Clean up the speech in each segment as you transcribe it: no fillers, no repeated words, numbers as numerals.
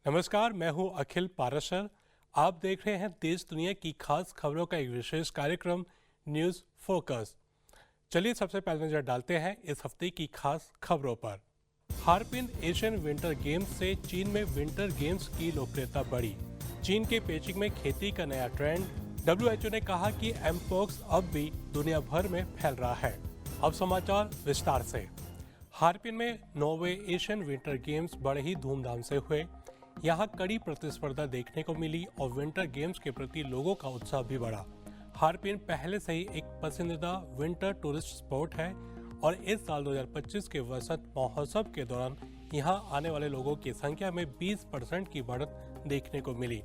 नमस्कार, मैं हूं अखिल पाराशर। आप देख रहे हैं देश दुनिया की खास खबरों का एक विशेष कार्यक्रम न्यूज़ फोकस। चलिए सबसे पहले नजर डालते हैं इस हफ्ते की खास खबरों पर। हार्बिन एशियन विंटर गेम्स से चीन में विंटर गेम्स की लोकप्रियता बढ़ी। चीन के पेचिंग में खेती का नया ट्रेंड। WHO ने कहा कि एमपॉक्स अब भी दुनिया भर में फैल रहा है। अब समाचार विस्तार से। हार्बिन में 9वें एशियन विंटर गेम्स बड़े ही धूमधाम से हुए। यहाँ कड़ी प्रतिस्पर्धा देखने को मिली और विंटर गेम्स के प्रति लोगों का उत्साह भी बढ़ा। हार्बिन पहले से ही एक पसंदीदा विंटर टूरिस्ट स्पॉट है और इस साल 2025 के वसंत महोत्सव के दौरान यहाँ आने वाले लोगों की संख्या में 20% की बढ़त देखने को मिली।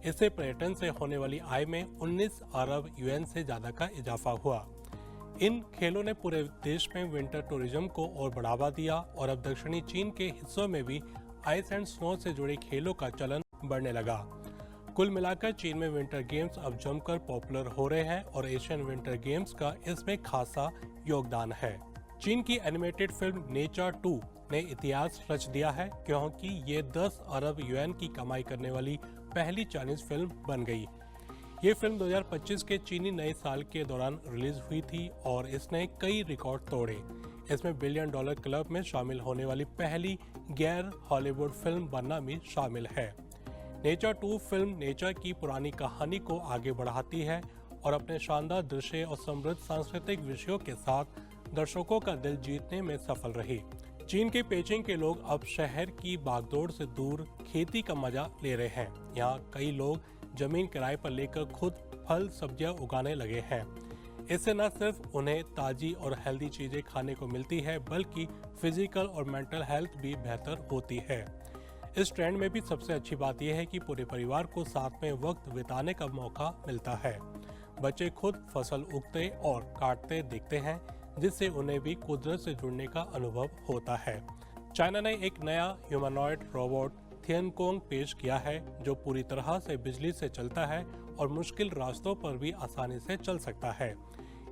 इससे पर्यटन से होने वाली आय में 19 अरब युएन से ज्यादा का इजाफा हुआ। इन खेलों ने पूरे देश में विंटर टूरिज्म को और बढ़ावा दिया और अब दक्षिणी चीन के हिस्सों में भी आइस एंड स्नो से जुड़े खेलों का चलन बढ़ने लगा। कुल मिलाकर चीन में विंटर गेम्स अब जमकर पॉपुलर हो रहे हैं और एशियन विंटर गेम्स का इसमें खासा योगदान है। चीन की एनिमेटेड फिल्म नेचर 2 ने इतिहास रच दिया है क्योंकि ये 10 अरब युएन की कमाई करने वाली पहली चाइनीज फिल्म बन गई। ये फिल्म 2025 के चीनी नए साल के दौरान रिलीज हुई थी और इसने कई रिकॉर्ड तोड़े। इसमें $1 बिलियन क्लब में शामिल होने वाली पहली गैर हॉलीवुड फिल्म बनना भी शामिल है। नेचर 2 फिल्म नेचर की पुरानी कहानी को आगे बढ़ाती है और अपने शानदार दृश्य और समृद्ध सांस्कृतिक विषयों के साथ दर्शकों का दिल जीतने में सफल रही। चीन के पेचिंग के लोग अब शहर की भागदौड़ से दूर खेती का मजा ले रहे हैं। यहाँ कई लोग जमीन किराए पर लेकर खुद फल सब्जियां उगाने लगे हैं। इससे न सिर्फ उन्हें ताजी और हेल्दी चीजें खाने को मिलती है बल्कि फिजिकल और मेंटल हेल्थ भी बेहतर होती है। इस ट्रेंड में भी सबसे अच्छी बात यह है कि पूरे परिवार को साथ में वक्त बिताने का मौका मिलता है। बच्चे खुद फसल उगते और काटते दिखते हैं जिससे उन्हें भी कुदरत से जुड़ने का अनुभव होता है। चाइना ने एक नया ह्यूमनॉइड रोबोट थियनकोंग पेश किया है जो पूरी तरह से बिजली से चलता है और मुश्किल रास्तों पर भी आसानी से चल सकता है।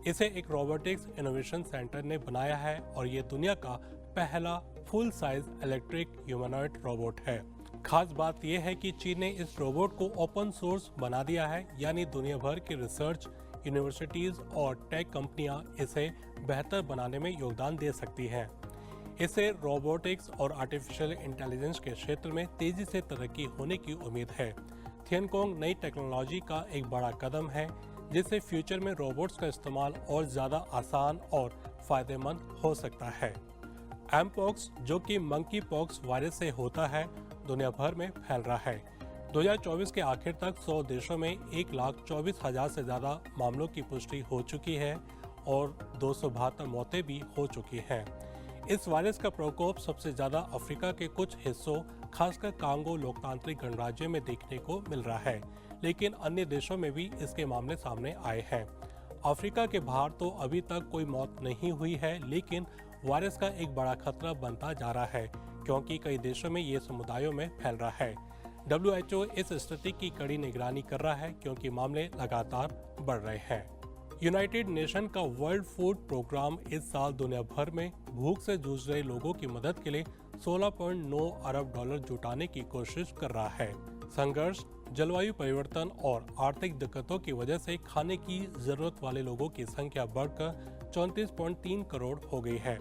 इसे एक रोबोटिक्स इनोवेशन सेंटर ने बनाया है और ये दुनिया का पहला full size electric humanoid robot है। खास बात यह है कि चीन ने इस रोबोट को ओपन सोर्स बना दिया है, यानी दुनिया भर के रिसर्च यूनिवर्सिटीज और टेक कंपनियां इसे बेहतर बनाने में योगदान दे सकती हैं। इससे रोबोटिक्स और आर्टिफिशियल इंटेलिजेंस के क्षेत्र में तेजी से तरक्की होने की उम्मीद है। थियनकोंग नई टेक्नोलॉजी का एक बड़ा कदम है जिससे फ्यूचर में रोबोट्स का इस्तेमाल और ज़्यादा आसान और फायदेमंद हो सकता है। एमपॉक्स जो कि मंकी पॉक्स वायरस से होता है दुनिया भर में फैल रहा है। 2024 के आखिर तक 100 देशों में 1,24,000 से ज़्यादा मामलों की पुष्टि हो चुकी है और 272 मौतें भी हो चुकी हैं। इस वायरस का प्रकोप सबसे ज्यादा अफ्रीका के कुछ हिस्सों खासकर कांगो लोकतांत्रिक गणराज्य में देखने को मिल रहा है, लेकिन अन्य देशों में भी इसके मामले सामने आए हैं। अफ्रीका के बाहर तो अभी तक कोई मौत नहीं हुई है, लेकिन वायरस का एक बड़ा खतरा बनता जा रहा है क्योंकि कई देशों में ये समुदायों में फैल रहा है। WHO इस स्थिति की कड़ी निगरानी कर रहा है क्योंकि मामले लगातार बढ़ रहे हैं। यूनाइटेड नेशन का वर्ल्ड फूड प्रोग्राम इस साल दुनिया भर में भूख से जूझ रहे लोगों की मदद के लिए $16.9 अरब जुटाने की कोशिश कर रहा है। संघर्ष, जलवायु परिवर्तन और आर्थिक दिक्कतों की वजह से खाने की जरूरत वाले लोगों की संख्या बढ़कर 34.3 करोड़ हो गई है।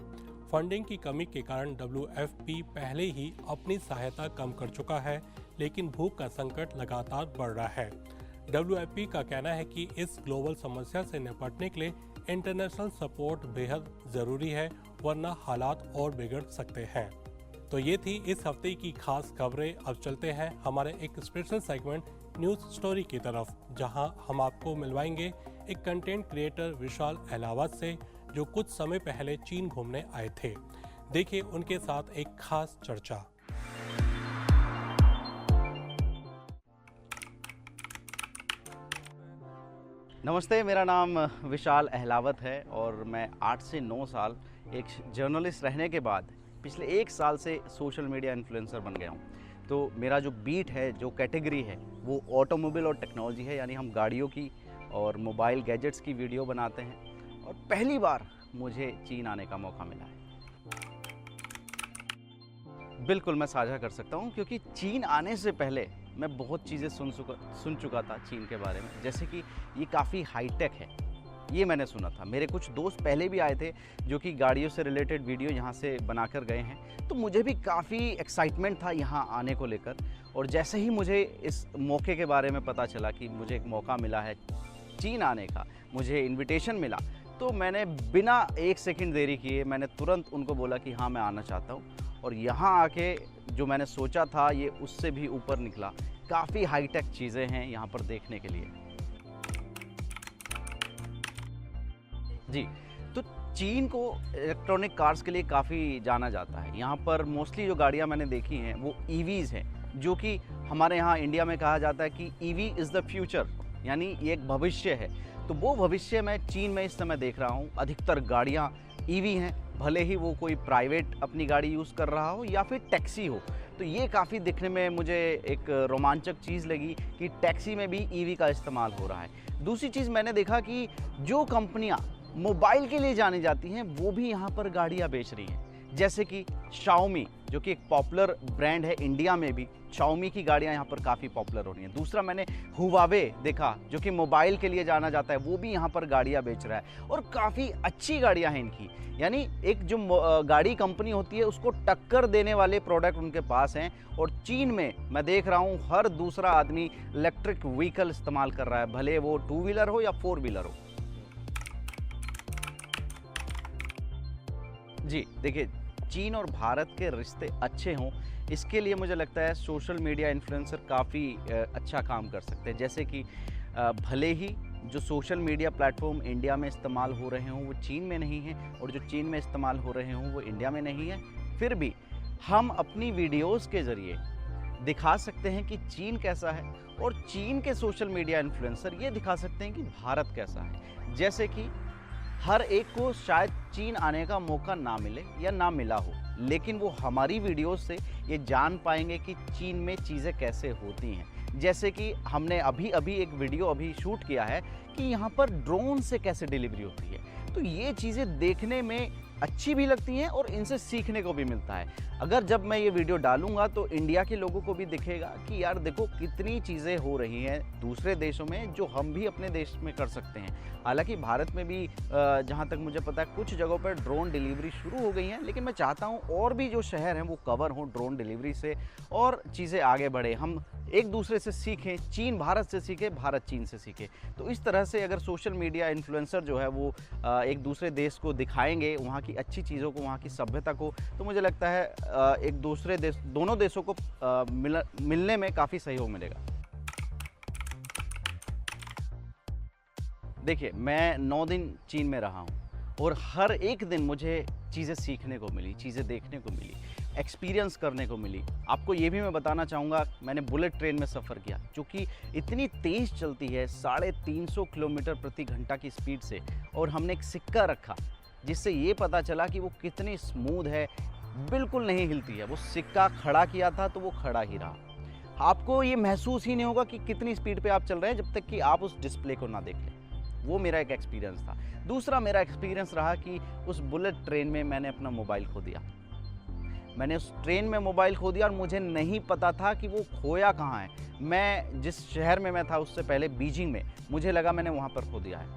फंडिंग की कमी के कारण WFP पहले ही अपनी सहायता कम कर चुका है, लेकिन भूख का संकट लगातार बढ़ रहा है। WFP का कहना है कि इस ग्लोबल समस्या से निपटने के लिए इंटरनेशनल सपोर्ट बेहद जरूरी है, वरना हालात और बिगड़ सकते हैं। तो ये थी इस हफ्ते की खास खबरें। अब चलते हैं हमारे एक स्पेशल सेगमेंट न्यूज स्टोरी की तरफ, जहां हम आपको मिलवाएंगे एक कंटेंट क्रिएटर विशाल अहलावत से जो कुछ समय पहले चीन घूमने आए थे। देखिए उनके साथ एक खास चर्चा। नमस्ते, मेरा नाम विशाल अहलावत है और मैं 8 से 9 साल एक जर्नलिस्ट रहने के बाद पिछले 1 साल से सोशल मीडिया इन्फ्लुएंसर बन गया हूँ। तो मेरा जो बीट है, जो कैटेगरी है, वो ऑटोमोबाइल और टेक्नोलॉजी है, यानी हम गाड़ियों की और मोबाइल गैजेट्स की वीडियो बनाते हैं और पहली बार मुझे चीन आने का मौका मिला है। बिल्कुल मैं साझा कर सकता हूँ, क्योंकि चीन आने से पहले मैं बहुत चीज़ें सुन चुका था चीन के बारे में। जैसे कि ये काफ़ी हाईटेक है, ये मैंने सुना था। मेरे कुछ दोस्त पहले भी आए थे जो कि गाड़ियों से रिलेटेड वीडियो यहाँ से बनाकर गए हैं, तो मुझे भी काफ़ी एक्साइटमेंट था यहाँ आने को लेकर। और जैसे ही मुझे इस मौके के बारे में पता चला कि मुझे एक मौका मिला है चीन आने का, मुझे इनविटेशन मिला, तो मैंने बिना एक सेकंड देरी किए मैंने तुरंत उनको बोला कि हाँ मैं आना चाहता हूँ। और यहाँ आके जो मैंने सोचा था ये उससे भी ऊपर निकला। काफ़ी हाईटेक चीज़ें हैं यहाँ पर देखने के लिए। जी, तो चीन को इलेक्ट्रॉनिक कार्स के लिए काफ़ी जाना जाता है। यहाँ पर मोस्टली जो गाड़ियाँ मैंने देखी हैं वो ईवीज़ हैं, जो कि हमारे यहाँ इंडिया में कहा जाता है कि ईवी इज़ द फ्यूचर, यानी ये एक भविष्य है। तो वो भविष्य मैं चीन में इस समय देख रहा हूँ। अधिकतर गाड़ियाँ ईवी हैं, भले ही वो कोई प्राइवेट अपनी गाड़ी यूज़ कर रहा हो या फिर टैक्सी हो। तो ये काफ़ी दिखने में मुझे एक रोमांचक चीज़ लगी कि टैक्सी में भी ईवी का इस्तेमाल हो रहा है। दूसरी चीज़ मैंने देखा कि जो कंपनियाँ मोबाइल के लिए जानी जाती हैं वो भी यहाँ पर गाड़ियाँ बेच रही हैं। जैसे कि Xiaomi, जो कि एक पॉपुलर ब्रांड है इंडिया में भी, Xiaomi की गाड़ियाँ यहाँ पर काफ़ी पॉपुलर हो रही हैं। दूसरा मैंने Huawei देखा, जो कि मोबाइल के लिए जाना जाता है, वो भी यहाँ पर गाड़ियाँ बेच रहा है और काफ़ी अच्छी गाड़ियाँ हैं इनकी। यानी एक जो गाड़ी कंपनी होती है उसको टक्कर देने वाले प्रोडक्ट उनके पास हैं। और चीन में मैं देख रहा हूँ हर दूसरा आदमी इलेक्ट्रिक व्हीकल इस्तेमाल कर रहा है, भले वो 2 व्हीलर हो या 4 व्हीलर हो। जी, देखिए, चीन और भारत के रिश्ते अच्छे हों, इसके लिए मुझे लगता है सोशल मीडिया इन्फ्लुएंसर काफ़ी अच्छा काम कर सकते हैं। जैसे कि भले ही जो सोशल मीडिया प्लेटफॉर्म इंडिया में इस्तेमाल हो रहे हों वो चीन में नहीं हैं, और जो चीन में इस्तेमाल हो रहे हों वो इंडिया में नहीं है, फिर भी हम अपनी वीडियोज़ के ज़रिए दिखा सकते हैं कि चीन कैसा है, और चीन के सोशल मीडिया इन्फ्लुएंसर ये दिखा सकते हैं कि भारत कैसा है। जैसे कि हर एक को शायद चीन आने का मौका ना मिले या ना मिला हो, लेकिन वो हमारी वीडियोस से ये जान पाएंगे कि चीन में चीज़ें कैसे होती हैं। जैसे कि हमने अभी एक वीडियो शूट किया है कि यहाँ पर ड्रोन से कैसे डिलीवरी होती है। तो ये चीज़ें देखने में अच्छी भी लगती हैं और इनसे सीखने को भी मिलता है। अगर जब मैं ये वीडियो डालूंगा तो इंडिया के लोगों को भी दिखेगा कि यार देखो कितनी चीज़ें हो रही हैं दूसरे देशों में जो हम भी अपने देश में कर सकते हैं। हालांकि भारत में भी जहाँ तक मुझे पता है कुछ जगहों पर ड्रोन डिलीवरी शुरू हो गई हैं, लेकिन मैं चाहता हूँ और भी जो शहर हैं वो कवर हों ड्रोन डिलीवरी से और चीज़ें आगे बढ़े, हम एक दूसरे से सीखें, चीन भारत से सीखे, भारत चीन से सीखे। तो इस तरह से अगर सोशल मीडिया इन्फ्लुएंसर जो है वो एक दूसरे देश को दिखाएंगे वहाँ की अच्छी चीज़ों को, वहाँ की सभ्यता को, तो मुझे लगता है एक दूसरे देश, दोनों देशों को मिलने में काफ़ी सहयोग मिलेगा। देखिए, मैं 9 दिन चीन में रहा हूँ और हर एक दिन मुझे चीज़ें सीखने को मिली, चीज़ें देखने को मिली, एक्सपीरियंस करने को मिली। आपको ये भी मैं बताना चाहूँगा, मैंने बुलेट ट्रेन में सफ़र किया जो कि इतनी तेज़ चलती है 350 किलोमीटर प्रति घंटा की स्पीड से, और हमने एक सिक्का रखा जिससे ये पता चला कि वो कितनी स्मूथ है, बिल्कुल नहीं हिलती है। वो सिक्का खड़ा किया था तो वो खड़ा ही रहा। आपको ये महसूस ही नहीं होगा कि कितनी स्पीड पे आप चल रहे हैं जब तक कि आप उस डिस्प्ले को ना देख लें। वो मेरा एक एक्सपीरियंस था। दूसरा मेरा एक्सपीरियंस रहा कि उस बुलेट ट्रेन में मैंने अपना मोबाइल खो दिया। मैंने उस ट्रेन में मोबाइल खो दिया और मुझे नहीं पता था कि वो खोया कहाँ है। मैं जिस शहर में मैं था उससे पहले बीजिंग में, मुझे लगा मैंने वहाँ पर खो दिया है,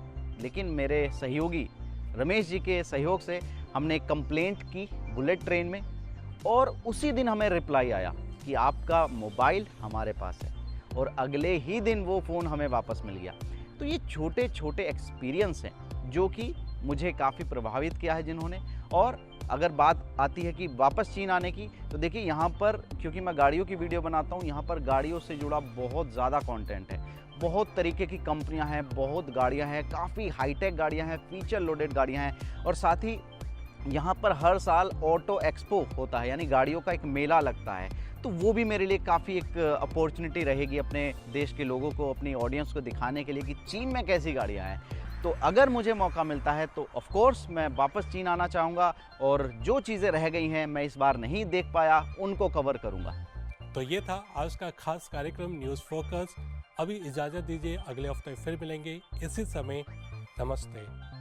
लेकिन मेरे सहयोगी रमेश जी के सहयोग से हमने एक कंप्लेंट की बुलेट ट्रेन में, और उसी दिन हमें रिप्लाई आया कि आपका मोबाइल हमारे पास है, और अगले ही दिन वो फ़ोन हमें वापस मिल गया। तो ये छोटे छोटे एक्सपीरियंस हैं जो कि मुझे काफ़ी प्रभावित किया है जिन्होंने। और अगर बात आती है कि वापस चीन आने की, तो देखिए यहाँ पर क्योंकि मैं गाड़ियों की वीडियो बनाता हूँ, यहाँ पर गाड़ियों से जुड़ा बहुत ज़्यादा कंटेंट है, बहुत तरीके की कंपनियाँ हैं, बहुत गाड़ियाँ हैं, काफ़ी हाईटेक गाड़ियाँ हैं, फीचर लोडेड गाड़ियाँ हैं, और साथ ही यहाँ पर हर साल ऑटो एक्सपो होता है, यानी गाड़ियों का एक मेला लगता है। तो वो भी मेरे लिए काफ़ी एक अपॉर्चुनिटी रहेगी अपने देश के लोगों को, अपनी ऑडियंस को दिखाने के लिए कि चीन में कैसी गाड़ियाँ हैं। तो अगर मुझे मौका मिलता है तो ऑफ कोर्स मैं वापस चीन आना चाहूँगा, और जो चीज़ें रह गई हैं मैं इस बार नहीं देख पाया उनको कवर करूँगा। तो ये था आज का खास कार्यक्रम न्यूज़ फोकस। अभी इजाज़त दीजिए, अगले हफ्ते फिर मिलेंगे इसी समय। नमस्ते।